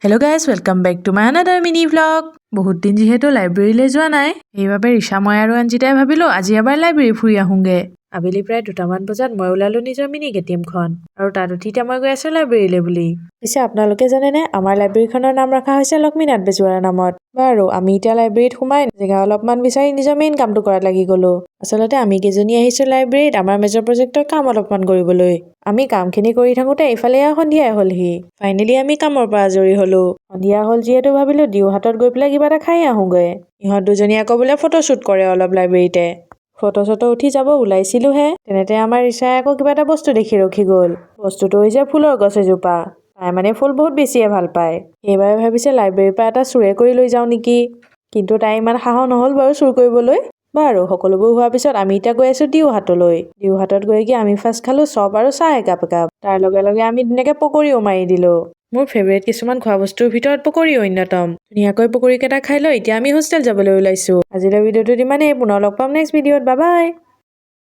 Hello' guys welcome back to my another mini vlog. বহুত দিন যিহেতু লাইব্ৰেৰীলৈ যোৱা নাই, সেইবাবে ৰিচা মই আৰু অঞ্জিতাই ভাবিলো আজি এবাৰ লাইব্ৰেৰী ফুৰি আহোঁগে। আবেলি প্ৰায় 2টামান বজাত মই ওলালো নিজৰ মিনি কেটিএমখন আৰু তাত উঠি এতিয়া মই গৈ আছো লাইব্ৰেৰীলৈ বুলি। পিছে আপোনালোকে জানেনে আমাৰ লাইব্ৰেৰীখনৰ নাম ৰখা হৈছে লক্ষ্মীনাথ বেজবৰুৱাৰ নামত। বাৰু আমি এতিয়া লাইব্ৰেৰীত সোমাই জেগা অলপমান বিচাৰি নিজৰ মেইন কামটো কৰাত লাগি গলো। আচলতে আমি কেইজনী আহিছো লাইব্ৰেৰীত আমাৰ মেজৰ প্ৰজেক্টৰ কাম অলপমান কৰিবলৈ। আমি কামখিনি কৰি থাকোঁতে ইফালে সন্ধিয়াই হ'লহি। ফাইনেলি আমি কামৰ পৰা আজৰি হলো। সন্ধিয়া হ'ল যিহেতু ভাবিলো দিওহাটত গৈ পেলাই কিবা এটা খাই আহোঁগৈ। ইহঁত দুজনী আকৌ বোলে ফটোশ্বুট কৰে অলপ লাইব্ৰেৰীতে। ফটো উঠি যাব ওলাইছিলোহে, তেনেতে আমাৰ ৰিচাই আকৌ কিবা এটা বস্তু দেখি ৰখি গ'ল। বস্তুটো হৈছে ফুলৰ গছ এজোপা। তাই মানে ফুল বহুত বেছিয়ে ভাল পায়। সেইবাবে ভাবিছে লাইব্ৰেৰীৰ পৰা এটা চুৰে কৰি লৈ যাওঁ নেকি। কিন্তু তাই ইমান সাহস নহ'ল বাৰু চুৰ কৰিবলৈ। বাৰু সকলোবোৰ হোৱাৰ পিছত আমি এতিয়া গৈ আছো দিওহাটলৈ। দিওহাটত গৈ কি আমি ফাৰ্ষ্ট খালো চপ আৰু চাহ একাপ। তাৰ লগে লগে আমি ধুনীয়াকে পকৰিও মাৰি দিলো। মোৰ ফেভৰেট কিছুমান খোৱা বস্তুৰ ভিতৰত পকৰি অন্যতম। ধুনীয়াকৈ পকৰি কেইটা খাই লৈ এতিয়া আমি হোষ্টেল যাবলৈ ওলাইছো। আজিলৈ ভিডিঅ'টোত ইমানেই, পুনৰ লগ পাম নেক্সট ভিডিঅ'ত। Bye bye.